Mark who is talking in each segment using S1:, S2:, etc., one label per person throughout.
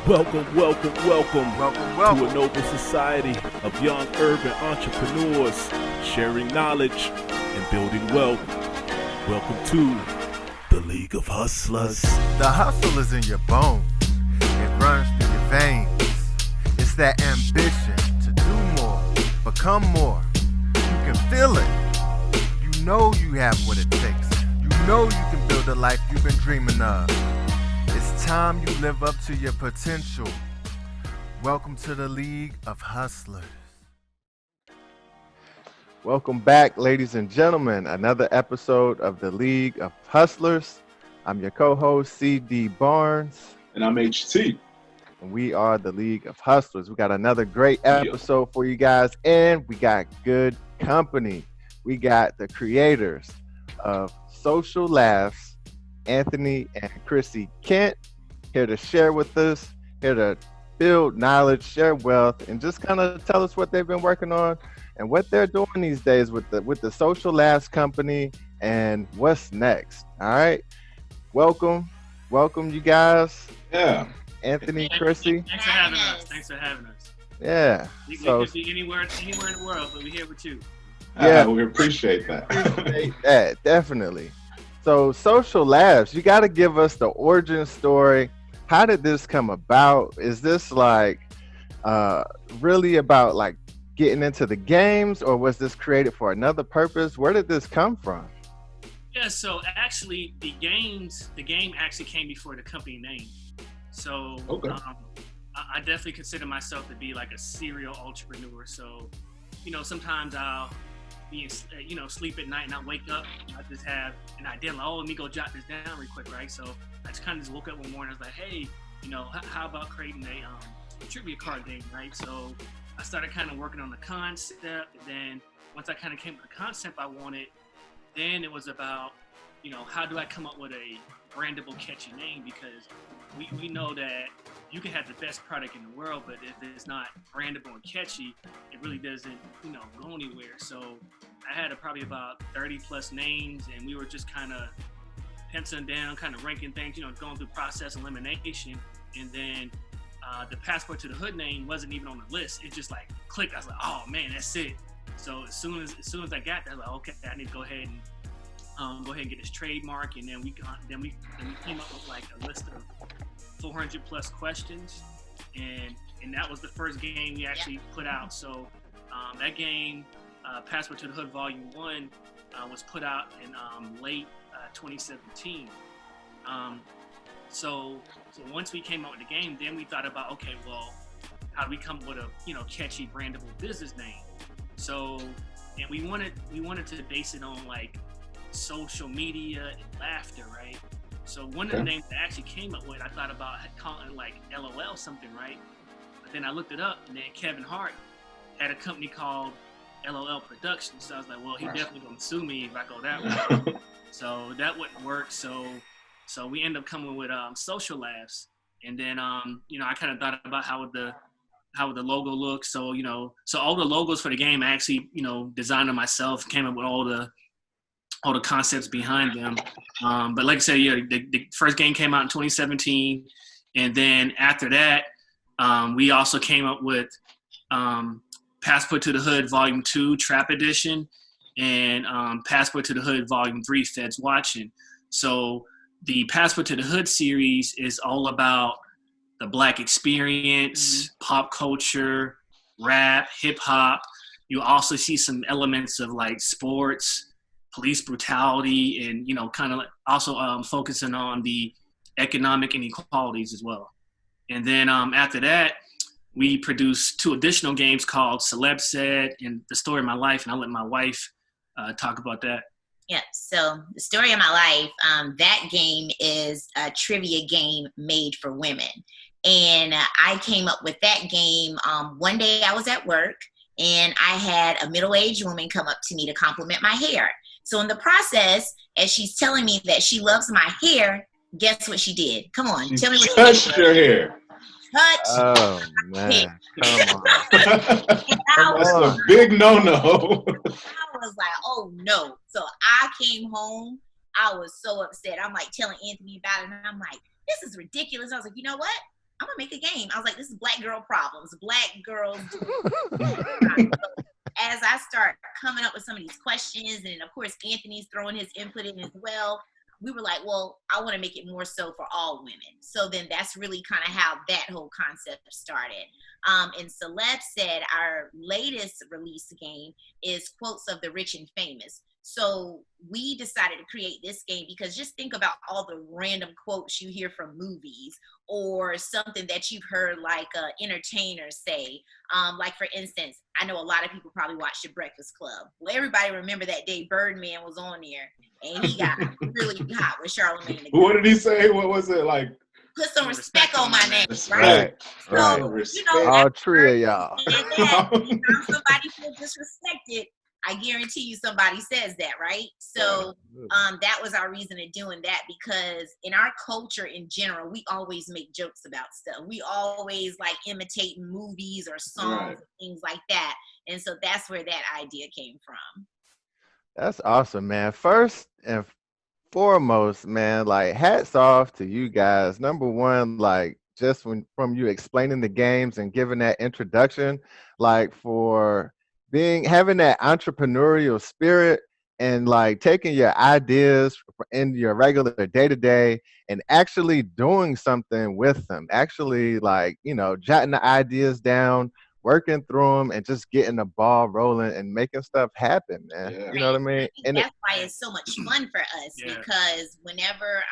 S1: Welcome to a noble society of young urban entrepreneurs sharing knowledge and building wealth. Welcome to the League of Hustlers.
S2: The hustle is in your bones. It runs through your veins. It's that ambition to do more, become more. You can feel it. You know you have what it takes. You know you can build a life you've been dreaming of. It's time you live up to your potential. Welcome to the League of Hustlers. Welcome back, ladies and gentlemen. Another episode of the League of Hustlers. I'm your co-host, C.D. Barnes.
S3: And I'm HT.
S2: And we are the League of Hustlers. We got another great episode for you guys, and we got good company. We got the creators of Social Laughs, Anthony and Chrissy Kent, here to share with us, here to build knowledge, share wealth, and just kind of tell us what they've been working on and what they're doing these days with the Social Laughs company and what's next. All right, welcome you guys.
S3: Yeah,
S2: Anthony, Chrissy.
S4: Thanks for having us.
S2: Yeah.
S4: We could be anywhere in the world, but we're here with you.
S2: Yeah,
S3: we appreciate that.
S2: Appreciate that, definitely. So Social Laughs, you got to give us the origin story. How did this come about? Is this like really about like getting into the games, or was this created for another purpose? Where did this come from?
S4: Yeah, so actually the game actually came before the company name. So
S3: okay.
S4: I definitely consider myself to be like a serial entrepreneur. So, sometimes I'll be, sleep at night and I wake up and I just have an idea like, let me go jot this down real quick, right? So I just kind of woke up one morning, I was like, hey, how about creating a trivia card game, right? So I started kind of working on the concept, and then once I kind of came up with the concept I wanted, then it was about, how do I come up with a brandable, catchy name? Because we know that you can have the best product in the world, but if it's not brandable and catchy, it really doesn't, go anywhere. So I had probably about 30 plus names, and we were just kind of penciling down, kind of ranking things, going through process elimination. And then the Passport to the Hood name wasn't even on the list. It just like clicked. I was like, oh man, that's it. So as soon as I got that, I was like, okay, I need to go ahead and get this trademark. And then we came up with like a list of 400 plus questions, and that was the first game we actually put out. So that game, Passport to the Hood Volume 1, was put out in late 2017. So once we came up with the game, then we thought about, okay, well, how do we come up with a catchy, brandable business name? So, and we wanted to base it on like social media and laughter, right? So one of the names that I actually came up with, I thought about calling it like LOL something, right? But then I looked it up, and then Kevin Hart had a company called LOL Productions. So I was like, well, he definitely gonna sue me if I go that way. So that wouldn't work. So we ended up coming with Social Laughs, and then I kind of thought about how would the logo look. So so all the logos for the game I actually designed them myself, came up with all the concepts behind them. But like I said, the first game came out in 2017. And then after that, we also came up with Passport to the Hood Volume 2 Trap Edition and Passport to the Hood Volume 3 Feds Watching. So the Passport to the Hood series is all about the Black experience, pop culture, rap, hip hop. You also see some elements of like sports, police brutality, and kind of also focusing on the economic inequalities as well. And then after that, we produced 2 additional games called Celeb Said and The Story of My Life, and I'll let my wife talk about that.
S5: Yeah, so The Story of My Life, that game is a trivia game made for women. And I came up with that game one day I was at work, and I had a middle-aged woman come up to me to compliment my hair. So in the process, as she's telling me that she loves my hair, guess what she did? Come on, tell me what she did.
S3: Touched your hair.
S5: Touch.
S2: Oh man, come on.
S3: That's a big no-no.
S5: I was like, oh no. So I came home. I was so upset. I'm like telling Anthony about it, and I'm like, this is ridiculous. I was like, you know what? I'm gonna make a game. I was like, this is Black girl problems. Black girls. As I start coming up with some of these questions, and of course Anthony's throwing his input in as well, we were like, well, I want to make it more so for all women. So then that's really kind of how that whole concept started. And Celeb Said, our latest release game, is quotes of the rich and famous. So we decided to create this game because just think about all the random quotes you hear from movies or something that you've heard like entertainers say. Like for instance, I know a lot of people probably watched The Breakfast Club. Well, everybody remember that day Birdman was on there and he got really hot with Charlamagne.
S3: What did he say? What was it like?
S5: Put some respect on my name,
S3: Right.
S5: right? So,
S3: Respect.
S5: you know,
S2: All three of y'all.
S5: Anytime somebody feels disrespected, I guarantee you somebody says that, right? So that was our reason of doing that, because in our culture in general, we always make jokes about stuff. We always like imitate movies or songs, and things like that. And so that's where that idea came from.
S2: That's awesome, man. First and foremost, man, like hats off to you guys. Number one, like just from you explaining the games and giving that introduction, like for having that entrepreneurial spirit and like taking your ideas in your regular day-to-day and actually doing something with them, actually like, you know, jotting the ideas down, working through them, and just getting the ball rolling and making stuff happen, man.
S3: Yeah.
S2: You know what I mean? And
S5: that's why it's so much fun for us, because whenever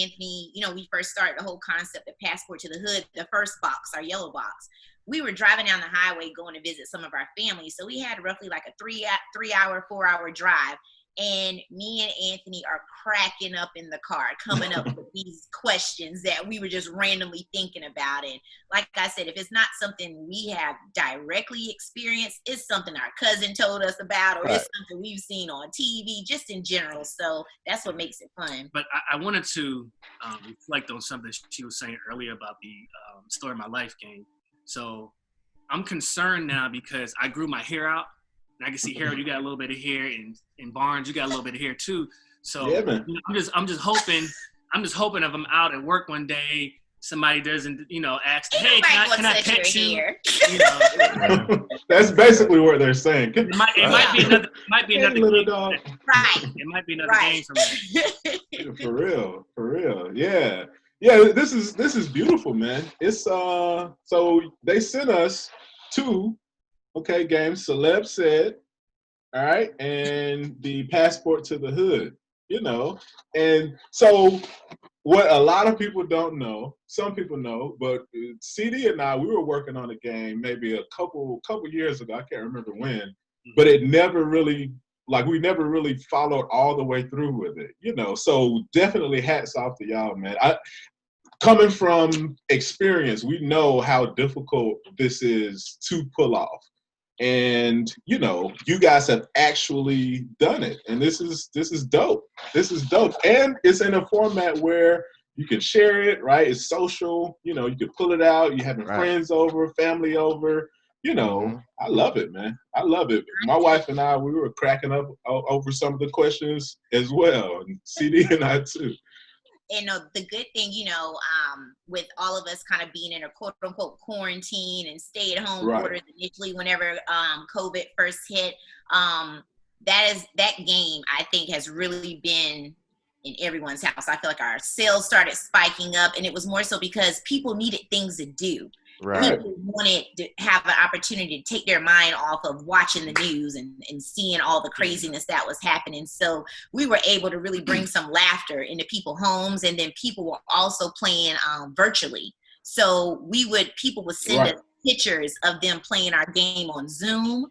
S5: Anthony, you know, we first started the whole concept of Passport to the Hood, the first box, our yellow box, we were driving down the highway going to visit some of our families. So we had roughly like a 4-hour drive. And me and Anthony are cracking up in the car, coming up with these questions that we were just randomly thinking about. And like I said, if it's not something we have directly experienced, it's something our cousin told us about, or it's something we've seen on TV, just in general. So that's what makes it fun.
S4: But I wanted to reflect on something she was saying earlier about the Story of My Life game. So I'm concerned now because I grew my hair out. And I can see, Harold, you got a little bit of hair, and Barnes, you got a little bit of hair too. So
S3: yeah, man.
S4: You know, I'm just hoping if I'm out at work one day, somebody doesn't, you know, ask, hey, can I pet you? You know,
S3: that's basically what they're saying.
S4: It might be another
S3: little
S4: game.
S3: dog.
S5: Right.
S4: It might be another game for me.
S3: For real. Yeah. Yeah, this is beautiful, man. It's so they sent us 2 games, Celeb Said, all right, and the Passport to the Hood, you know. And so what a lot of people don't know, some people know, but CD and I, we were working on a game maybe a couple years ago, I can't remember when, but it never really, like we never really followed all the way through with it, you know. So definitely hats off to y'all, man. Coming from experience, we know how difficult this is to pull off. And you know, you guys have actually done it, and this is dope. This is dope, and it's in a format where you can share it, right? It's social. You know, you can pull it out. You having friends over, family over. You know, I love it, man. I love it. My wife and I, we were cracking up over some of the questions as well, and CD and I too.
S5: And the good thing, you know, with all of us kind of being in a quote unquote quarantine and stay at home orders initially whenever COVID first hit, that game I think has really been in everyone's house. I feel like our sales started spiking up, and it was more so because people needed things to do.
S2: Right.
S5: People wanted to have an opportunity to take their mind off of watching the news and seeing all the craziness that was happening. So we were able to really bring some laughter into people's homes, and then people were also playing virtually. So people would send us pictures of them playing our game on Zoom.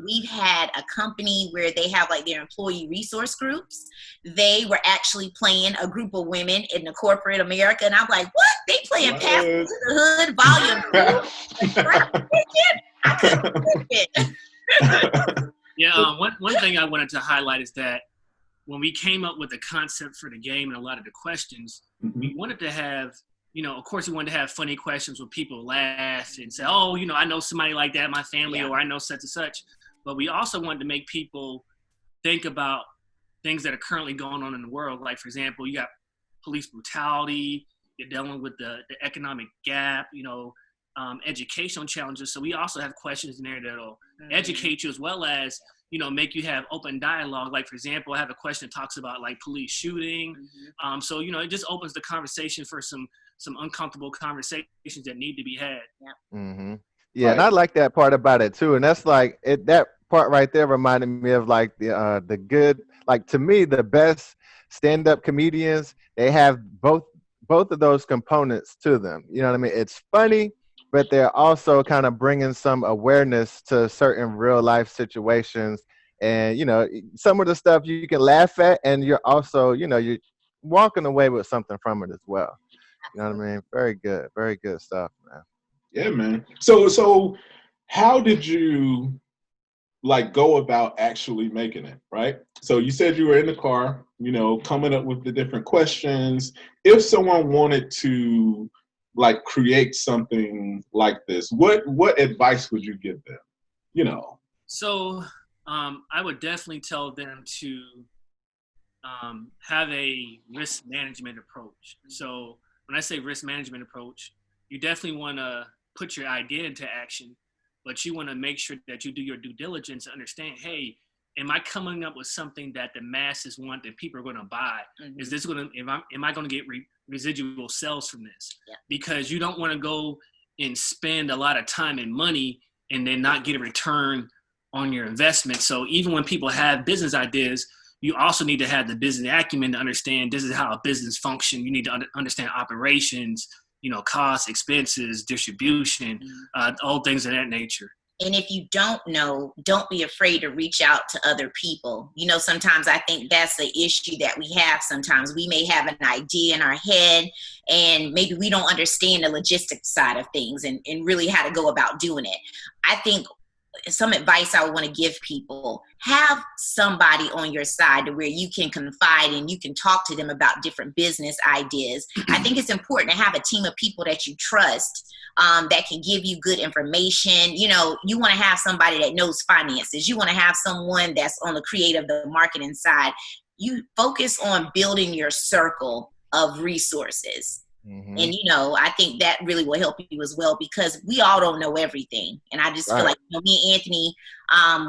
S5: We've had a company where they have like their employee resource groups. They were actually playing a group of women in the corporate America. And I'm like, what? They playing Passport to the Hood Volume 2? I couldn't believe it.
S4: Yeah, one thing I wanted to highlight is that when we came up with the concept for the game and a lot of the questions, we wanted to have, you know, of course, we wanted to have funny questions where people laugh and say, oh, you know, I know somebody like that in my family, or I know such and such. But we also wanted to make people think about things that are currently going on in the world. Like, for example, you got police brutality, You're dealing with the economic gap, educational challenges. So we also have questions in there that'll educate you, as well as, make you have open dialogue. Like, for example, I have a question that talks about like police shooting. So, it just opens the conversation for some uncomfortable conversations that need to be had.
S2: Yeah, and I like that part about it too. And that's like that part right there reminded me of like the good, like, to me, the best stand-up comedians, they have both of those components to them. You know what I mean? It's funny, but they're also kind of bringing some awareness to certain real life situations. And, some of the stuff you can laugh at, and you're also, you're walking away with something from it as well. You know what I mean? Very good stuff, man.
S3: Yeah, man. So how did you like go about actually making it, right? So you said you were in the car, coming up with the different questions. If someone wanted to like create something like this, what advice would you give them?
S4: So I would definitely tell them to have a risk management approach. So when I say risk management approach, you definitely want to put your idea into action, but you want to make sure that you do your due diligence and understand, hey, am I coming up with something that the masses want, that people are going to buy? Is this going to, am I going to get residual sales from this? Because you don't want to go and spend a lot of time and money and then not get a return on your investment. So even when people have business ideas, you also need to have the business acumen to understand this is how a business functions. You need to understand operations, costs, expenses, distribution, all things of that nature.
S5: And if you don't know, don't be afraid to reach out to other people. Sometimes I think that's the issue that we have. Sometimes we may have an idea in our head and maybe we don't understand the logistics side of things and really how to go about doing it. I think some advice I would want to give people: have somebody on your side to where you can confide and you can talk to them about different business ideas. I think it's important to have a team of people that you trust, that can give you good information. You want to have somebody that knows finances. You want to have someone that's on the creative, the marketing side. You focus on building your circle of resources. And, I think that really will help you as well, because we all don't know everything. And I just feel like, me and Anthony,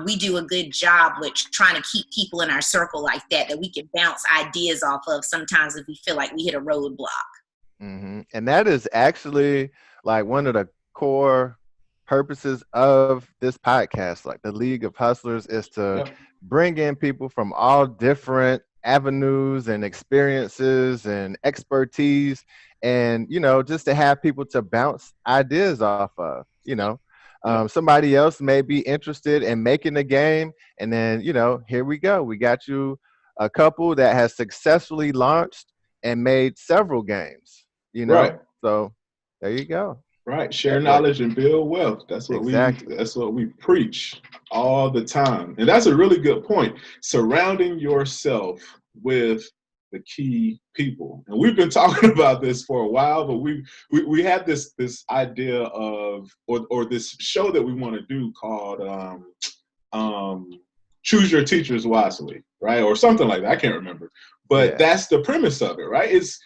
S5: we do a good job with trying to keep people in our circle like that we can bounce ideas off of sometimes if we feel like we hit a roadblock.
S2: And that is actually like one of the core purposes of this podcast, like the League of Hustlers, is to bring in people from all different avenues and experiences and expertise, and just to have people to bounce ideas off of. Somebody else may be interested in making a game, and then here we go, we got you a couple that has successfully launched and made several games. So there you go.
S3: Right. Share knowledge and build wealth. That's what that's what we preach all the time. And that's a really good point. Surrounding yourself with the key people. And we've been talking about this for a while, but we had this idea of or this show that we want to do called Choose Your Teachers Wisely, right? Or something like that. I can't remember. But that's the premise of it, right? It's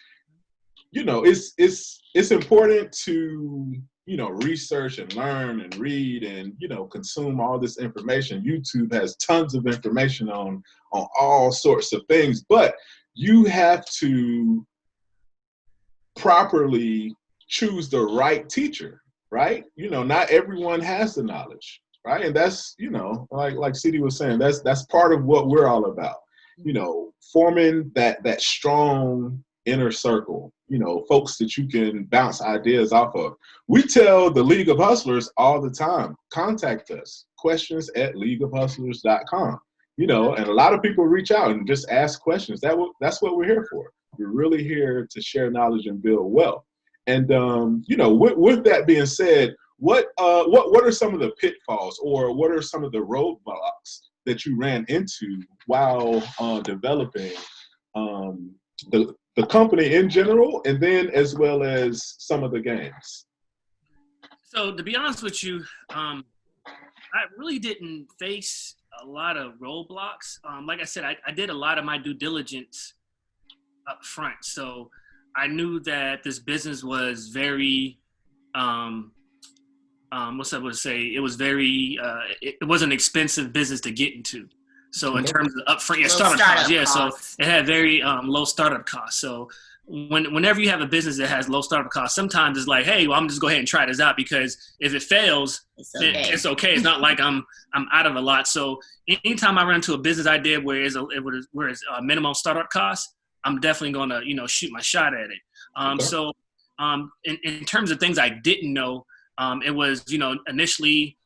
S3: it's important to research and learn and read and consume all this information. YouTube has tons of information on all sorts of things, but you have to properly choose the right teacher, right? Not everyone has the knowledge, right? And that's like CD was saying, that's part of what we're all about. Forming that strong inner circle, folks that you can bounce ideas off of. We tell the League of Hustlers all the time, contact us, questions@leagueofhustlers.com. And a lot of people reach out and just ask questions. That's what we're here for. We're really here to share knowledge and build wealth. And with that being said, what are some of the pitfalls, or what are some of the roadblocks that you ran into while developing the company in general, and then as well as some of the games?
S4: So to be honest with you, I really didn't face a lot of roadblocks. Like I said, I did a lot of my due diligence up front. So I knew that this business was very, what's I would say? It was very, it wasn't an expensive business to get into. So in terms of upfront, startup costs, so it had very low startup costs. So whenever you have a business that has low startup costs, sometimes it's like, hey, well, I'm just go ahead and try this out, because if it fails, it's okay. It's not like I'm out of a lot. So anytime I run into a business idea where it's a minimum startup cost, I'm definitely going to shoot my shot at it. So in terms of things I didn't know, it was initially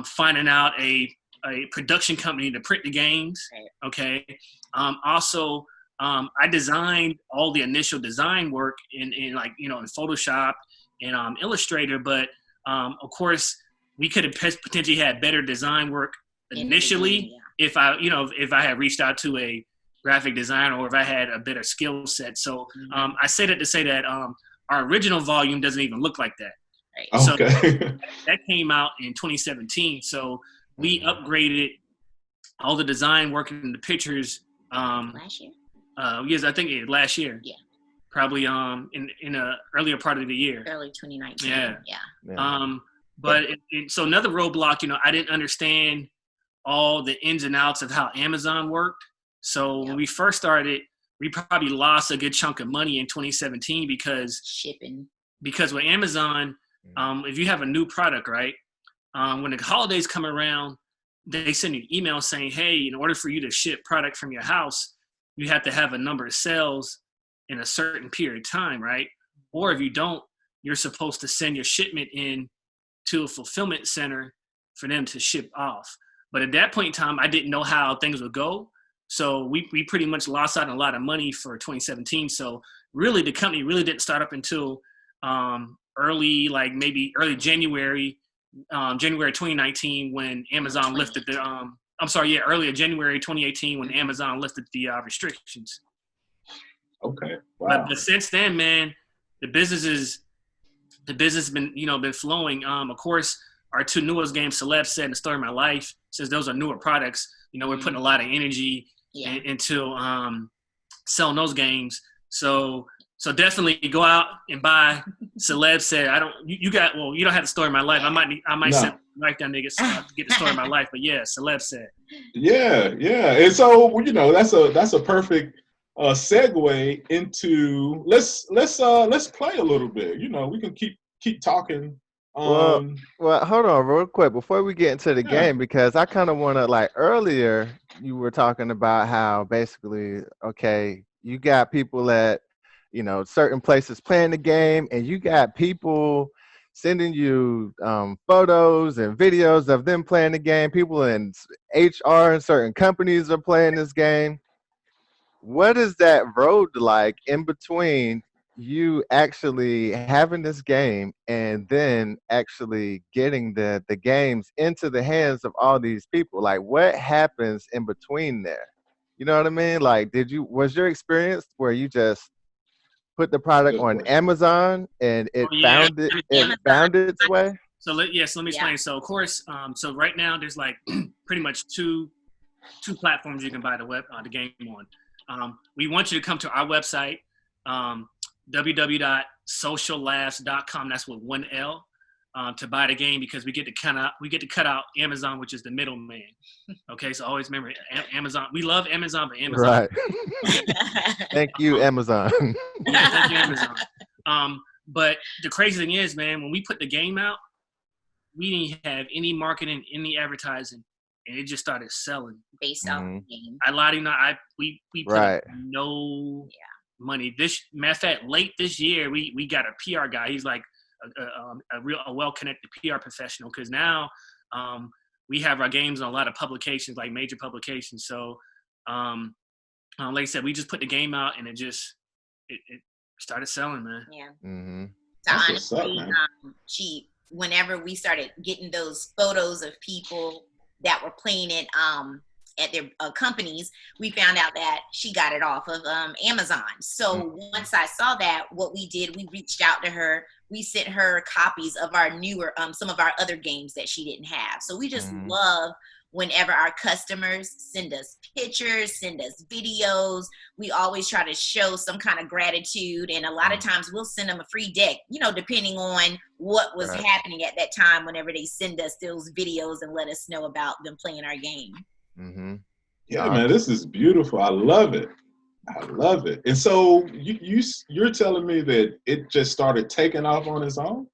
S4: finding out a production company to print the games. Okay. Also, I designed all the initial design work in Photoshop and Illustrator, but of course we could have potentially had better design work initially if I had reached out to a graphic designer, or if I had a better skill set. So I say that to say that our original volume doesn't even look like that. Right. So that came out in 2017. So we upgraded all the design work and the pictures.
S5: Last year?
S4: Yes, I think last year. Yeah. Probably in a earlier part of the year.
S5: Early 2019.
S4: Yeah. But so another roadblock, I didn't understand all the ins and outs of how Amazon worked. So when we first started, we probably lost a good chunk of money in 2017 because
S5: shipping.
S4: Because with Amazon, if you have a new product, right, when the holidays come around, they send you an email saying, hey, in order for you to ship product from your house, you have to have a number of sales in a certain period of time, right? Or if you don't, you're supposed to send your shipment in to a fulfillment center for them to ship off. But at that point in time, I didn't know how things would go. So we pretty much lost out on a lot of money for 2017. So really the company really didn't start up until early January, January 2019 when Amazon lifted the, earlier January 2018 when Amazon lifted the restrictions.
S3: Okay. Wow.
S4: But since then, man, the business has been flowing. Of course, our two newest games, Celeb Said and The Story of My Life, since those are newer products, we're putting a lot of energy into selling those games. So definitely go out and buy Celeb Said. You don't have The Story of My Life. I might write down niggas get The Story of My Life, but yeah, Celeb Said.
S3: Yeah. And so that's a perfect segue into let's play a little bit. We can keep talking.
S2: Well, hold on real quick before we get into the game, because I kind of want to, earlier you were talking about how basically, okay, you got people at, certain places playing the game, and you got people sending you photos and videos of them playing the game. People in HR and certain companies are playing this game. What is that road like in between you actually having this game and then actually getting the games into the hands of all these people? What happens in between there? You know what I mean? Was your experience where you just put the product on Amazon and it found its way?
S4: So let me explain. So of course, so right now there's pretty much two platforms you can buy the game on. We want you to come to our website, www.sociallabs.com. That's with one L, to buy the game, because we get to cut out Amazon, which is the middleman. Okay, so always remember Amazon. We love Amazon, but Amazon.
S2: Right. Thank you, Amazon.
S4: Yeah, thank you, Amazon. But the crazy thing is, man, when we put the game out, we didn't have any marketing, any advertising, and it just started selling
S5: based on the game.
S4: I lied to you not. We put up no money. Matter of fact, late this year, we got a PR guy. He's like a well-connected PR professional, because now we have our games on a lot of publications, like major publications. So, like I said, we just put the game out, and it started selling, man.
S5: Yeah.
S2: Mm-hmm.
S5: So honestly, whenever we started getting those photos of people that were playing it at their companies, we found out that she got it off of Amazon. So once I saw that, what we did, we reached out to her. We sent her copies of our newer, some of our other games that she didn't have. So we just love whenever our customers send us pictures, send us videos. We always try to show some kind of gratitude. And a lot of times we'll send them a free deck, you know, depending on what was happening at that time whenever they send us those videos and let us know about them playing our game.
S3: Yeah, man, this is beautiful. I love it. I love it. And so you're telling me that it just started taking off on its own?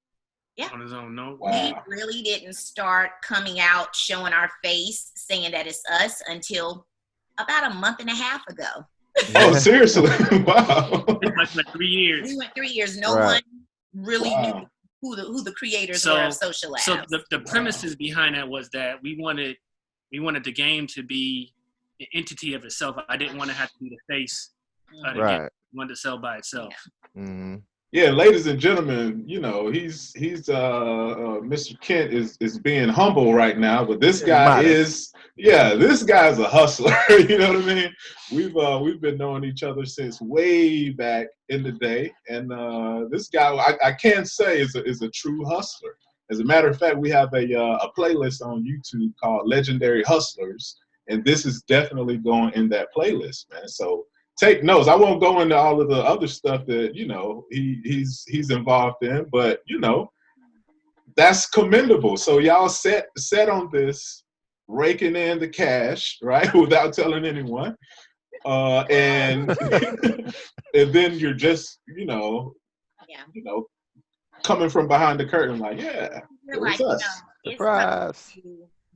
S5: Yeah.
S4: On his own, no.
S3: Wow.
S5: We really didn't start coming out, showing our face, saying that it's us until about a month and a half ago.
S3: Oh, seriously? Wow.
S4: Like 3 years.
S5: We went 3 years. No one really knew who the creators were of Social Labs.
S4: So the premises behind that was that we wanted the game to be an entity of itself. I didn't want to have to be the face of the game. I wanted to sell by itself.
S3: Yeah, ladies and gentlemen, you know, he's Mr. Kent is being humble right now, but this guy this guy's a hustler. You know what I mean? We've been knowing each other since way back in the day, and this guy I can say is a true hustler. As a matter of fact, we have a playlist on YouTube called Legendary Hustlers, and this is definitely going in that playlist, man. So take notes. I won't go into all of the other stuff that, you know, he's involved in, but, you know, that's commendable. So y'all set on this, raking in the cash, right, without telling anyone. And and then you're just, you know, coming from behind the curtain like, it was us.
S5: Surprise.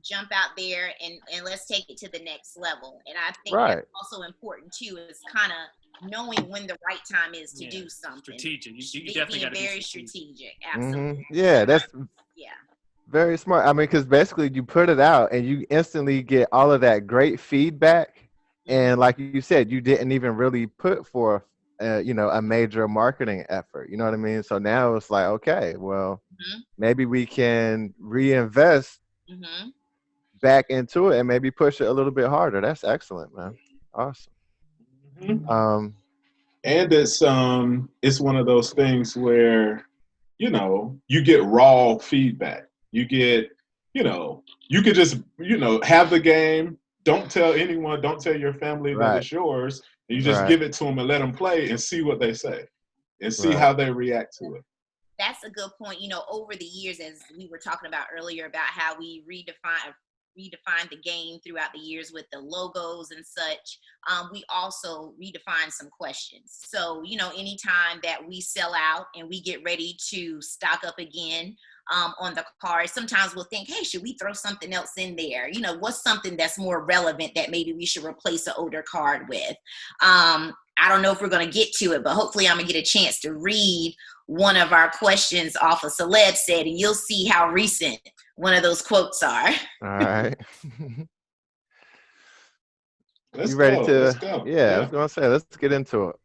S5: Jump out there and let's take it to the next level. And I think that's also important too, is kind of knowing when the right time is to do something.
S4: Strategic. You definitely got to be
S5: very strategic. Absolutely.
S2: Yeah, that's very smart. I mean, because basically you put it out and you instantly get all of that great feedback. And like you said, you didn't even really put forth, you know, a major marketing effort. You know what I mean? So now it's like, okay, well, maybe we can reinvest back into it and maybe push it a little bit harder. That's excellent, man. Awesome.
S3: And it's one of those things where, you know, you get raw feedback. You get, you know, you could just, you know, have the game, don't tell anyone, don't tell your family that it's yours, and you just give it to them and let them play and see what they say and see how they react to it.
S5: That's a good point. You know, over the years, as we were talking about earlier, about how we redefine the game throughout the years with the logos and such, we also redefine some questions. So, you know, anytime that we sell out and we get ready to stock up again on the card, sometimes we'll think, hey, should we throw something else in there? You know, what's something that's more relevant that maybe we should replace an older card with? I don't know if we're going to get to it, but hopefully I'm going to get a chance to read one of our questions off of Celeb Said, and you'll see how recent one of those quotes are.
S2: All right.
S3: Let's
S2: ready
S3: go.
S2: to?
S3: Let's go.
S2: Yeah, I was gonna say, let's get into it.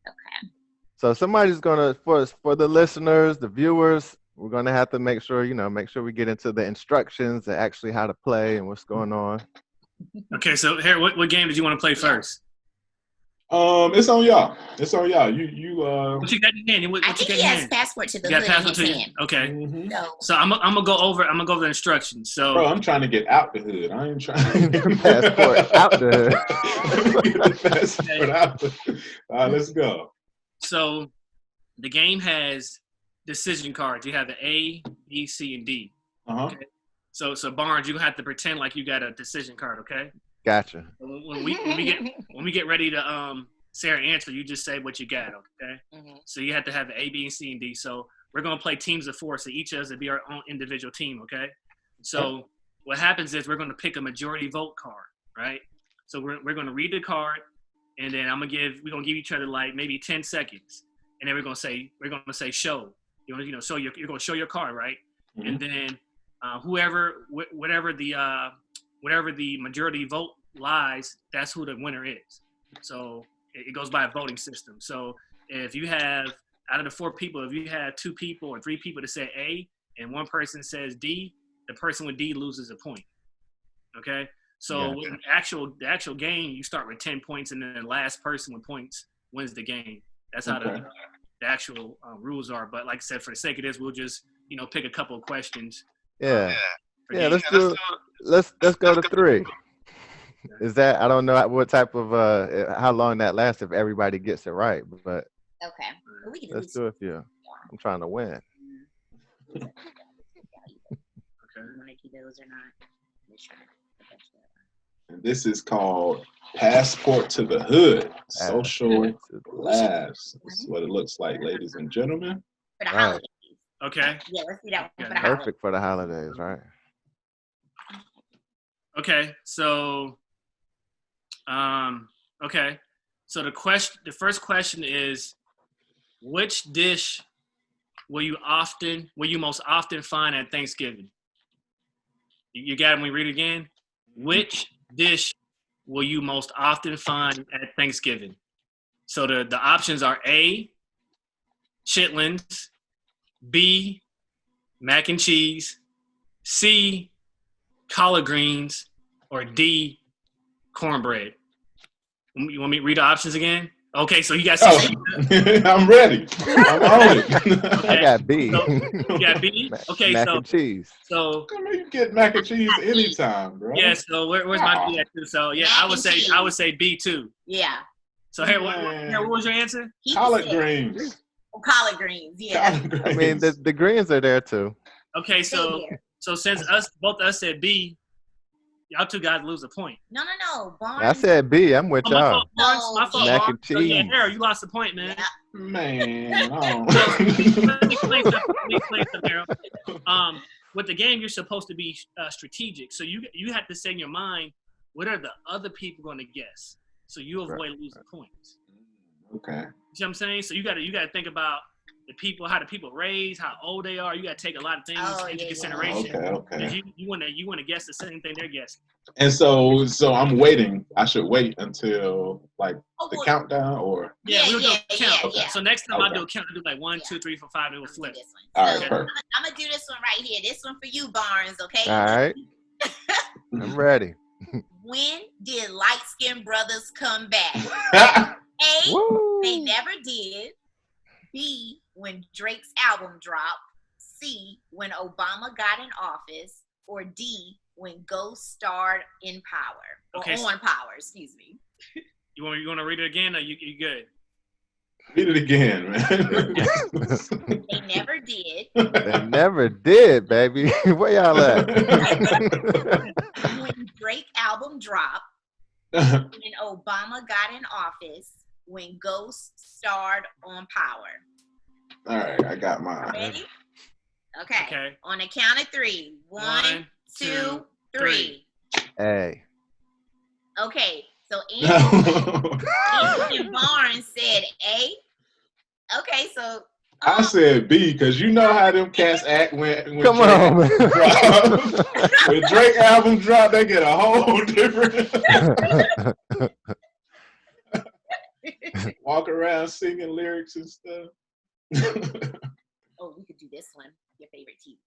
S5: Okay.
S2: So somebody's gonna, for the listeners, the viewers, we're gonna have to make sure we get into the instructions and actually how to play and what's going on.
S4: Okay, so here, what game did you want to play first?
S3: It's on y'all. It's on y'all. You
S4: What you got in hand?
S5: I think he has passport to the hood in his hand.
S4: Okay. So I'm gonna go over the instructions. So
S3: bro, I'm trying to get out the hood. I ain't trying to
S2: passport out the hood.
S3: get the passport out the hood. All right, let's go.
S4: So the game has decision cards. You have the A, B, C, and D. Okay? So Barnes, you have to pretend like you got a decision card, okay?
S2: Gotcha.
S4: When we get ready to Sarah answer, you just say what you got, okay? So you have to have the A, B, and C, and D. So we're gonna play teams of 4, so each of us will be our own individual team, okay? So what happens is we're gonna pick a majority vote card, right? So we're gonna read the card, and then we're gonna give each other like maybe 10 seconds, and then we're gonna say show. So you're gonna show your card, right? And then whatever the majority vote lies, that's who the winner is. So it goes by a voting system. So if you have, out of the 4 people, if you have 2 people or 3 people to say A and one person says D, the person with D loses a point. Okay? So with the actual game, you start with 10 points, and then the last person with points wins the game. That's how the actual rules are. But like I said, for the sake of this, we'll just pick a couple of questions.
S2: Yeah. Let's go to 3. Is that, I don't know what type of how long that lasts if everybody gets it right, but
S5: okay.
S2: Let's do a few. I'm trying to win.
S5: Okay. Those or not.
S3: And this is called Passport to the Hood. Social laughs. This is what it looks like, ladies and gentlemen.
S5: For the holidays.
S4: Okay.
S5: Yeah, let's do that one for the
S2: Perfect for the holidays, right?
S4: Okay, so so the first question is, which dish will you most often find at Thanksgiving? You got it when we read it again? Which dish will you most often find at Thanksgiving? So the options are A, chitlins, B, mac and cheese, C, collard greens, or D, cornbread. You want me to read the options again? Okay, so you got C.
S3: I'm ready. I'm on it.
S2: I got B.
S4: So, you got B? Okay,
S2: mac and cheese.
S4: So
S3: you get mac and cheese anytime, bro.
S4: yeah, so where's my B at too? So yeah, I would say B too.
S5: Yeah.
S4: So here, what was your answer?
S3: Collard greens.
S5: Collard greens, yeah.
S3: Collard greens.
S2: I mean, the greens are there too.
S4: Okay, so since both us said B, y'all two guys lose a point.
S5: No. Barnes.
S2: I said B. I'm with y'all.
S4: My fault.
S2: Mac and cheese.
S4: So yeah, Harold, you lost a point, man.
S5: Yeah.
S3: Man,
S4: Let me explain something, Harold. With the game, you're supposed to be strategic. So you have to say in your mind, what are the other people going to guess? So you avoid losing points.
S3: Okay.
S4: You see what I'm saying? So you got to think about the people, how the people raised, how old they are. You got to take a lot of things into consideration.
S3: Okay.
S4: You want to guess the same thing they're guessing.
S3: And so I'm waiting. I should wait until the countdown, or
S4: we'll do a count.
S5: Okay.
S4: So next time I do a count, I do like 1, 2, 3, 4, 5, and we'll flip.
S3: All right, perfect.
S5: I'm gonna do this one right here. This one for you, Barnes. Okay.
S2: All right. I'm ready.
S5: When did light-skinned brothers come back? A,
S2: Woo.
S5: they never did. B, when Drake's album dropped. C, when Obama got in office. Or D, when Ghost starred in Power. Or on Power, excuse me.
S4: You want to read it again, or you good?
S3: Read it again, man.
S5: They never did.
S2: They never did, baby. Where y'all at?
S5: When Drake album dropped. When Obama got in office. When Ghost starred on Power.
S3: All right, I got mine.
S5: Ready? Okay. On the count of 3. 1, 2, 3.
S2: A.
S5: Okay. So Anthony Barnes said A. Okay, so
S3: I said B because you know how them cats act when
S2: Come on, man.
S3: When Drake album drop, they get a whole different walk around singing lyrics and stuff.
S5: Oh, we could do this one. Your favorite TV.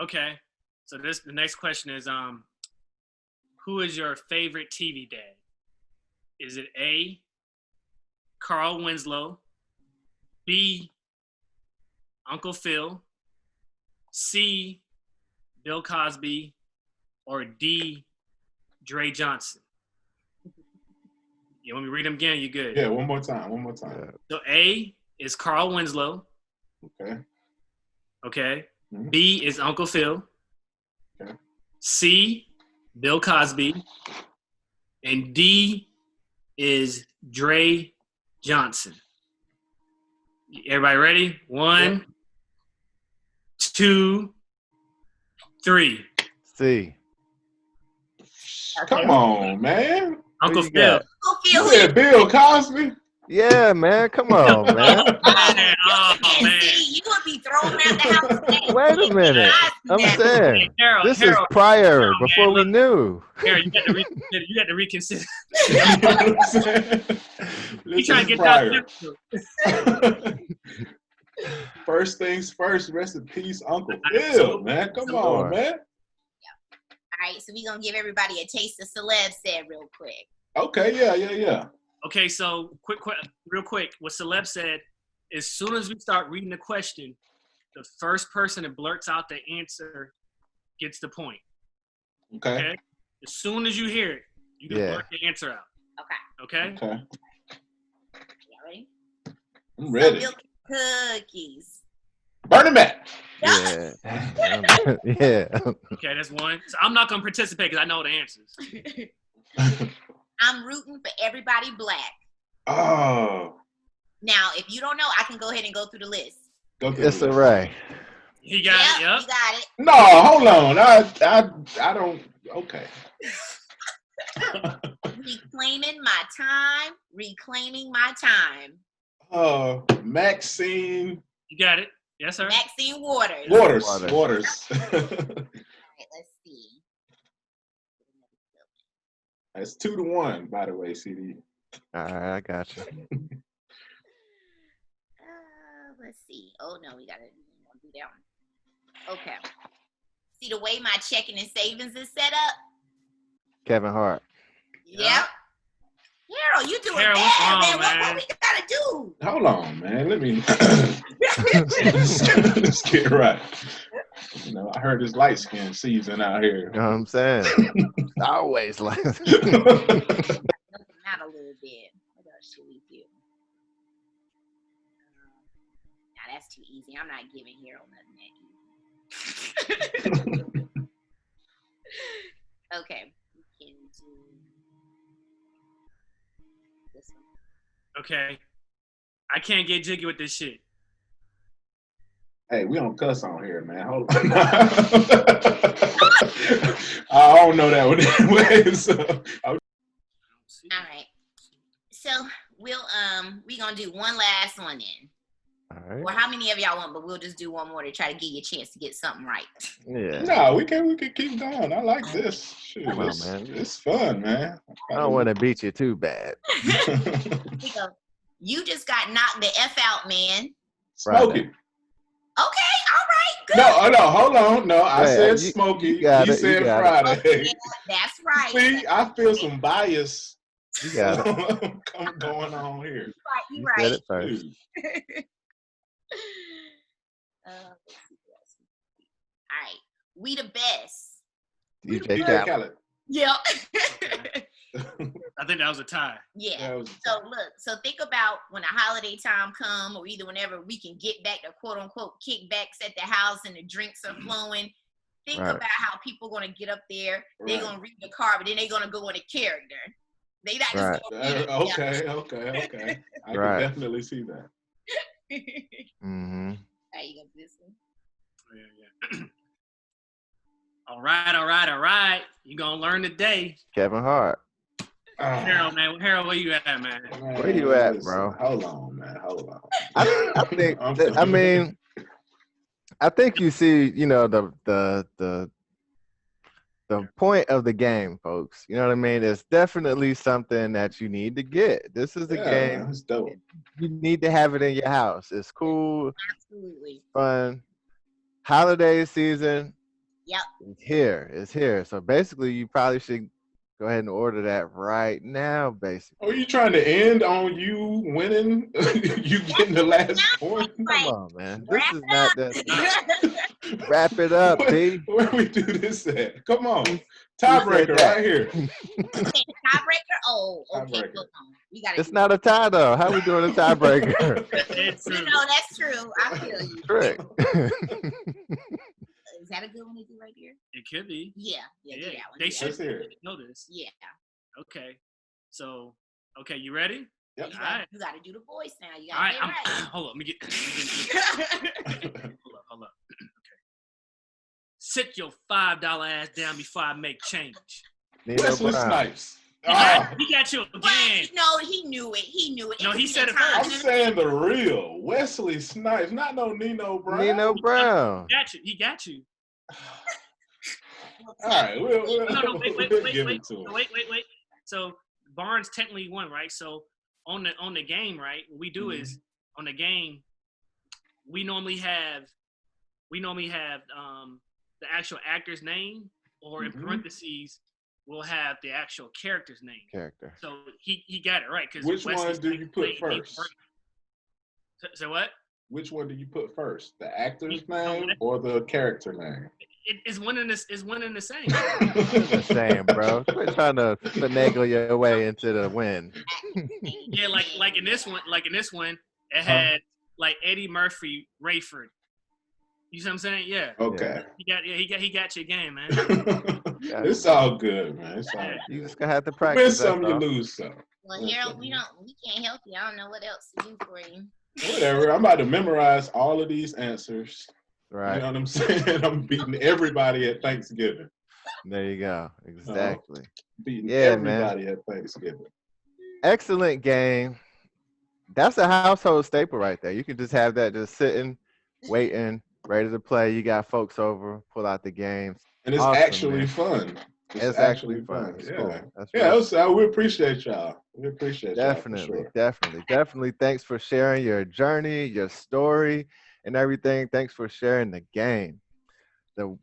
S4: Okay. So the next question is who is your favorite TV dad? Is it A, Carl Winslow, B, Uncle Phil, C, Bill Cosby, or D, Dre Johnson? You want me to read them again? You good?
S3: Yeah, one more time.
S4: So A is Carl Winslow. Okay. Mm-hmm. B is Uncle Phil.
S3: Okay.
S4: C, Bill Cosby. And D is Dre Johnson. Everybody ready? 1, 2, 3.
S2: C.
S3: Come on, man.
S4: Uncle Phil.
S3: You said Bill Cosby?
S2: Yeah, man. Come on, man.
S4: Man.
S5: You would be thrown around the house today.
S2: Wait a minute. I'm saying this is prior, before we knew.
S4: Harold, you got to reconsider.
S3: You know what I'm saying?
S4: You trying to get that?
S3: First things first. Rest in peace, Uncle Phil, man. Come on, man.
S5: All right, so we're gonna give everybody a taste of Celeb Said real quick.
S3: Okay, yeah.
S4: Okay, so real quick, what Celeb said, as soon as we start reading the question, the first person that blurts out the answer gets the point.
S3: Okay.
S4: As soon as you hear it, you can blurt the answer out. Okay?
S3: Okay.
S5: Y'all ready?
S3: I'm ready.
S5: So milk cookies.
S3: Burn them back.
S2: Yeah. Yeah.
S4: Okay, that's one. So I'm not gonna participate because I know the answers.
S5: I'm rooting for everybody black.
S3: Oh.
S5: Now, if you don't know, I can go ahead and go through the list.
S2: It's a Ray.
S4: He got it. Yep.
S5: You got it.
S3: No, hold on. I don't. Okay.
S5: Reclaiming my time. Reclaiming my time.
S3: Maxine.
S4: You got it. Yes, sir.
S5: Maxine Waters.
S3: Waters.
S5: All right, let's see.
S3: That's 2-1, by the way, CD.
S2: All right, I got you.
S5: Let's see. Oh no, we gotta do that one. Okay. See the way my checking and savings is set up?
S2: Kevin Hart.
S5: Yep. Harold, you doing
S4: Harold,
S5: bad,
S4: what's wrong,
S5: man. What
S4: man?
S5: we gotta do?
S3: Hold on, man. Let me let's get right. You know, I heard this light skin season out here.
S2: You know what I'm saying? Always like.
S5: Help them out a little bit. What else should we do? Now that's too easy. I'm not giving Harold nothing that easy. Okay. We can do this one.
S4: Okay. I can't get jiggy with this shit.
S3: Hey, we don't cuss on here, man. Hold on. I don't know that one anyway. So.
S5: All right. So we gonna do one last one then.
S2: All right.
S5: Or how many of y'all want? But we'll just do one more to try to give you a chance to get something right.
S2: Yeah.
S3: No, we can keep going. I like this. Shoot,
S2: Come on, man.
S3: It's fun, man.
S2: I don't want to beat you too bad.
S5: We go. You just got knocked the F out, man.
S3: Smokey.
S5: Okay, all right, good.
S3: No, hold on. No, I
S2: Hey,
S3: said
S2: you
S3: Smokey.
S2: got
S3: He
S2: it, you
S3: said
S2: got
S3: Friday.
S5: Yeah, that's right.
S3: See, I feel some bias
S2: You got it.
S3: going on here.
S5: You
S2: You
S5: right.
S2: said it first.
S3: Dude.
S5: Let's see what else. All right, we the best.
S2: DJ
S3: DJ
S2: Khaled.
S3: Khaled.
S5: Yep.
S4: I think that was a tie.
S5: Yeah.
S3: That was-
S5: So look, so think about when a holiday time come, or either whenever we can get back to quote unquote kickbacks at the house and the drinks are flowing. Think
S2: Right.
S5: about how people gonna get up there. They're
S3: Right.
S5: gonna read the card, but then they're gonna go into character. They not
S2: Right.
S5: just gonna read it.
S3: Okay. I can
S2: Right.
S3: definitely see that.
S2: Mm-hmm.
S5: How you gonna do this one?
S4: Yeah. All right. You gonna learn today.
S2: Kevin Hart.
S4: Harold, man. Harold, where you at, man?
S2: Where you at, bro?
S3: Hold on, man. Hold on.
S2: I think. I think you see. You know the point of the game, folks. You know what I mean? It's definitely something that you need to get. This is a game.
S3: That's dope.
S2: You need to have it in your house. It's cool,
S5: Absolutely.
S2: fun. Holiday season.
S5: Yep.
S2: It's here. So basically, you probably should go ahead and order that right now. Basically.
S3: Are you trying to end on you winning? You getting the last point?
S2: Come on, man. This
S5: Wrap
S2: is
S5: it
S2: not
S5: up.
S2: that. Wrap it up, B.
S3: Where we do this at? Come on. Tiebreaker
S2: that?
S3: right here.
S5: Tiebreaker? Oh, okay.
S3: Tiebreaker.
S5: Hold on. We gotta
S2: It's not a tie, though. How we doing a tiebreaker?
S4: It's true.
S5: that's true. I feel you.
S2: Trick.
S5: Is that a good one to do right here?
S4: It could be.
S5: Yeah, do that one.
S4: They
S5: do that
S4: should
S3: Let's hear it.
S4: know this.
S5: one. Yeah.
S4: Okay. So, you ready?
S3: Yep.
S5: You
S4: All right.
S5: gotta do the voice now. You
S4: All
S5: gotta
S4: right.
S5: get it right.
S4: Hold on. Let me get. Hold up. Okay. Sit your $5 ass down before I make change.
S2: Nino
S3: Wesley
S2: Brown.
S3: Snipes.
S4: He got you
S5: Well,
S4: again.
S5: no, he knew it. He knew it.
S4: No,
S5: It
S4: he
S5: was
S4: said
S5: the
S4: it first.
S3: I'm
S5: time.
S3: saying the real Wesley Snipes, not no Nino Brown.
S2: Nino Brown.
S4: He got you.
S3: All right, we'll
S4: No, wait.
S3: give it to him.
S4: Wait. So Barnes technically won, right? So on the game, right? What we do is on the game, we normally have the actual actor's name or in parentheses, we'll have the actual character's name.
S2: Character.
S4: So he got it right.
S3: Which one do you put first?
S4: So what?
S3: Which one do you put first? The actor's name or the character name?
S4: It's one in this. Is one in the same.
S2: The same, bro. Quit trying to finagle your way into the win.
S4: Yeah, like in this one, it had like Eddie Murphy Rayford. You see what I'm saying? Yeah.
S3: Okay.
S4: He got your game, man.
S3: It's all good, man. It's all good.
S2: You just gonna have to
S3: Win
S2: practice.
S3: some, you lose some.
S5: Well, Harold, we can't help you. I don't know what else to do for you.
S3: Whatever. I'm about to memorize all of these answers.
S2: Right.
S3: You know what I'm saying? I'm beating everybody at Thanksgiving.
S2: There you go. Exactly.
S3: Beating
S2: man.
S3: at Thanksgiving.
S2: Excellent game. That's a household staple right there. You can just have that just sitting, waiting, ready to play. You got folks over, pull out the games.
S3: And it's
S2: awesome,
S3: actually
S2: man.
S3: fun.
S2: It's actually fun. It's
S3: Yeah.
S2: cool. That's
S3: We appreciate y'all. We appreciate y'all.
S2: Definitely. Thanks for sharing your journey, your story, and everything. Thanks for sharing the game.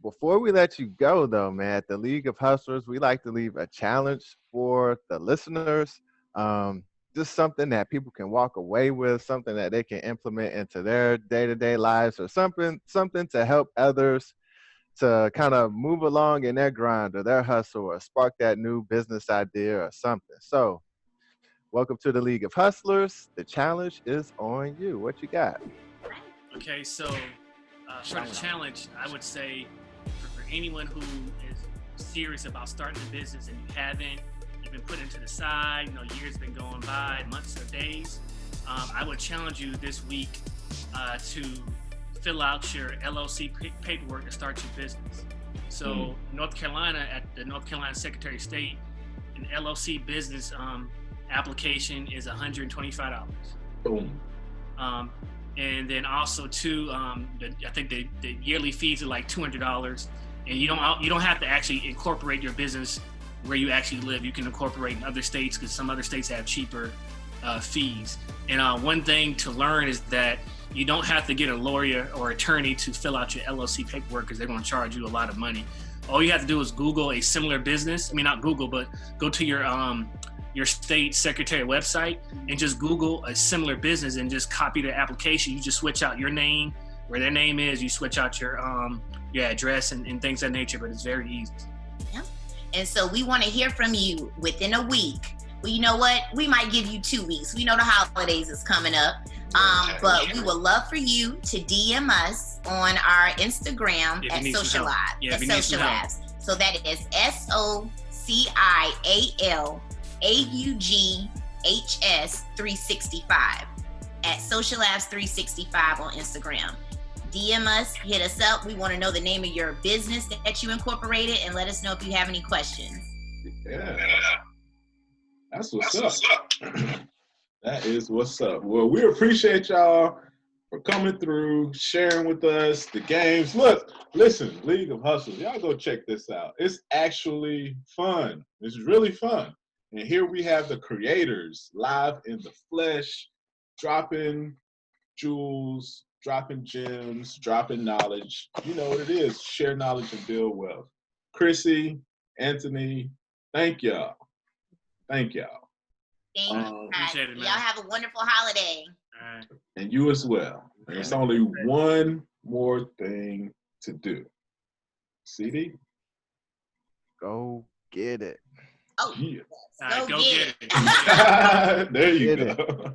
S2: Before we let you go, though, man, at the League of Hustlers, we like to leave a challenge for the listeners. Just something that people can walk away with, something that they can implement into their day-to-day lives, or something to help others to kind of move along in their grind or their hustle, or spark that new business idea or something. So welcome to the League of Hustlers. The challenge is on you. What you got?
S4: Okay, so for the challenge, I would say for anyone who is serious about starting a business and you haven't, you've been put into the side, years been going by, months or days, I would challenge you this week to fill out your LLC paperwork to start your business. So North Carolina, at the North Carolina Secretary of State, an LLC business application is $125.
S3: Boom.
S4: And then also too, I think the yearly fees are like $200, and you don't have to actually incorporate your business where you actually live. You can incorporate in other states because some other states have cheaper fees. And one thing to learn is that you don't have to get a lawyer or attorney to fill out your LLC paperwork because they're going to charge you a lot of money. All you have to do is Google a similar business. I mean, not Google, but go to your state secretary website and just Google a similar business and just copy the application. You just switch out your name, where their name is. You switch out your address and things of that nature, but it's very easy.
S5: Yeah. And so we want to hear from you within a week. Well, you know what? We might give you 2 weeks. We know the holidays is coming up. But we would love for you to DM us on our Instagram at Social Labs.
S4: Yeah,
S5: at Social Labs. So that is SOCIALAUGHS 365 at Social Labs 365 on Instagram. DM us, hit us up. We want to know the name of your business that you incorporated, and let us know if you have any questions.
S3: Yeah. That's what's up. That is what's up. Well, we appreciate y'all for coming through, sharing with us the games. Look, listen, League of Hustlers, y'all go check this out. It's actually fun. It's really fun. And here we have the creators live in the flesh, dropping jewels, dropping gems, dropping knowledge. You know what it is. Share knowledge and build wealth. Chrissy, Anthony, thank y'all. Thank y'all.
S5: Thank you.
S4: Appreciate it, man.
S5: Y'all have a wonderful holiday.
S4: All right.
S3: And you as well. And it's only one more thing to do. CD?
S2: Go get it.
S5: Oh,
S3: Yeah.
S4: All right, go get it.
S3: There you
S2: Get
S3: go.